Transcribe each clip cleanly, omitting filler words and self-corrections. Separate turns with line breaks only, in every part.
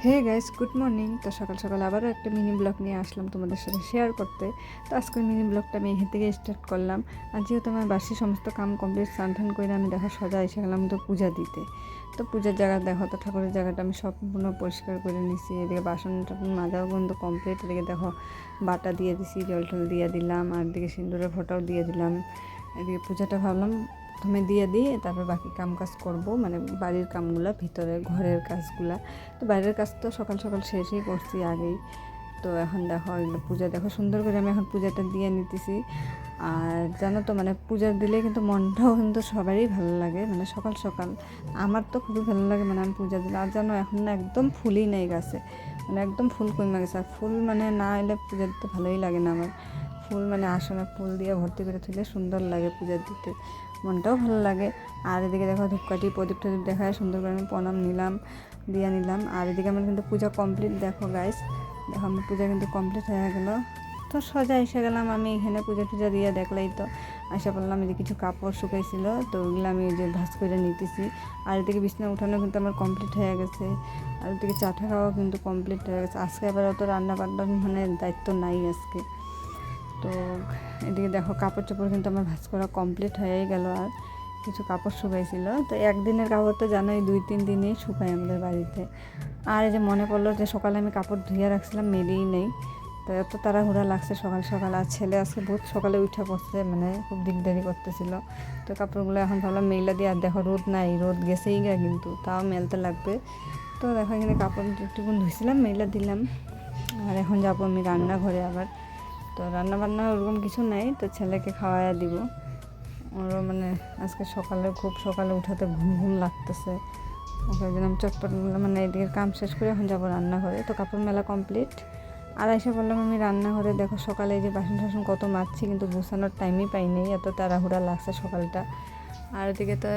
Hey guys, good morning. তো সকাল সকাল আবারও একটা মিনি ব্লগ নিয়ে আসলাম তোমাদের সাথে শেয়ার করতে। তো আজকের মিনি ব্লগটা আমি এখান থেকে স্টার্ট করলাম। আর যেহেতু আমার বাসি সমস্ত কাম কমপ্লিট স্নান টান করে আমি দেখো সোজা এসে গেলাম তো পূজা দিতে। তো পূজার জায়গা দেখো, তো ঠাকুরের জায়গাটা আমি সম্পূর্ণ পরিষ্কার করে নিছি। এদিকে বাসন টাসন মাজাও কিন্তু কমপ্লিট। এদিকে দেখো বাটা দিয়ে দিছি, জল টল দিয়ে দিলাম, আর এদিকে সিঁদুরের ফোঁটাও দিয়ে দিলাম। এদিকে পূজাটা ভাবলাম প্রথমে দিয়ে দিয়ে তারপর বাকি কাম কাজ করবো, মানে বাড়ির কামগুলো, ভিতরে ঘরের কাজগুলা। তো বাইরের কাজ তো সকাল সকাল শেষই করছি আগেই। তো এখন দেখো এগুলো পূজা দেখো সুন্দর করে আমি এখন পূজাটা দিয়ে নিতেছি। আর জানো তো মানে পূজা দিলে কিন্তু মনটাও কিন্তু সবারই ভালো লাগে, মানে সকাল সকাল আমার তো খুবই ভালো লাগে। মানে আমি পূজা দিলে আর জানো এখন না একদম ফুলই নেই গাছে, মানে একদম ফুল কমে গেছে। আর ফুল মানে না এলে পূজা দিতে ভালোই লাগে না আমার। ফুল মানে আসনে ফুল দিয়ে ভর্তি করে তুলে সুন্দর লাগে পূজা দিতে, মনটাও ভালো লাগে। আর এদিকে দেখো ধূপকাঠি প্রদীপ টদীপ দেখায় সুন্দর করে আমি প্রণাম নিলাম, দিয়ে নিলাম। আর এদিকে আমার কিন্তু পূজা কমপ্লিট। দেখো গাইস, দেখো আমার পূজা কিন্তু কমপ্লিট হয়ে গেলো। তো সোজা এসে গেলাম আমি এখানে পূজা টুজা দিয়ে, দেখলেই তো আসা পড়লাম। এদিকে কিছু কাপড় শুকাইছিল, তো ওগুলো আমি যে ভাঁজ করে নিতেছি। আর এদিকে বিছনা উঠানো কিন্তু আমার কমপ্লিট হয়ে গেছে। আর এদিকে চাটা খাওয়া কিন্তু কমপ্লিট হয়ে গেছে। আজকে আবার অত রান্না বান্নার মানে দায়িত্ব নাই আজকে। তো এদিকে দেখো কাপড় চোপড় কিন্তু আমার ভাঁজ করা কমপ্লিট হয়েই গেল। আর কিছু কাপড় শুকাইছিল, তো একদিনের কাপড় তো জানোই 2-3 দিনেই শুকায় আমাদের বাড়িতে। আর এই যে মনে পড়লো যে সকালে আমি কাপড় ধুয়ে রাখছিলাম, মেলেই নেই। তো এত তাড়াহুড়া লাগছে সকাল সকাল। আর ছেলে আজকে বহুত সকালে উঠে পড়ছে, মানে খুব দিকদারি করতেছিল। তো কাপড়গুলো এখন ভাবলাম মেলা দিয়ে। আর দেখো রোদ নাই, রোদ গেছেই গা, কিন্তু তাও মেলতে লাগবে। তো দেখো এখানে কাপড় একটুকুন ধুইছিলাম, মেলা দিলাম। আর এখন যাবো আমি রান্নাঘরে আবার। তো রান্না বান্না ওরকম কিছু নাই, তো ছেলেকে খাওয়াইয়া দিব। ওরও মানে আজকে সকালে খুব সকালে উঠাতে ঘুম ঘুম লাগতেছে। ওকে জন্য আমি চটপট মানে এদিকে কাম শেষ করে এখন যাবো রান্নাঘরে। তো কাপড় মেলা কমপ্লিট। আর এসে বললাম আমি রান্নাঘরে। দেখো সকালে এই যে বাসন টাসন কত মাজছি, কিন্তু গুছানোর টাইমই পাইনি, এত তাড়াহুড়া লাগছে সকালটা। আর এদিকে তো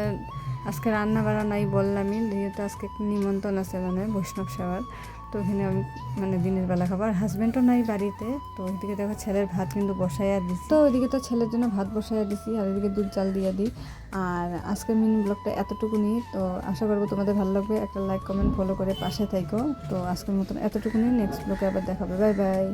আজকে রান্না বাড়া নাই বললামই, যেহেতু আজকে একটু নিমন্ত্রণ আছে, মানে বৈষ্ণব সেবার। তো ওখানে আমি মানে দিনের বেলা খাবার, হাজব্যান্ডও নাই বাড়িতে। তো ওইদিকে দেখো ছেলের ভাত কিন্তু বসাইয়া দিচ্ছি। তো ওইদিকে তো ছেলের জন্য ভাত বসাইয়া দিছি, আর ওইদিকে দুধ চাল দিয়ে দিই। আর আজকের মিনি ব্লগটা এতটুকুনি। তো আশা করবো তোমাদের ভালো লাগবে। একটা লাইক কমেন্ট ফলো করে পাশে থাকো। তো আজকের মতন এতটুকুনি, নেক্সট ব্লগে আবার দেখাবে। Bye bye.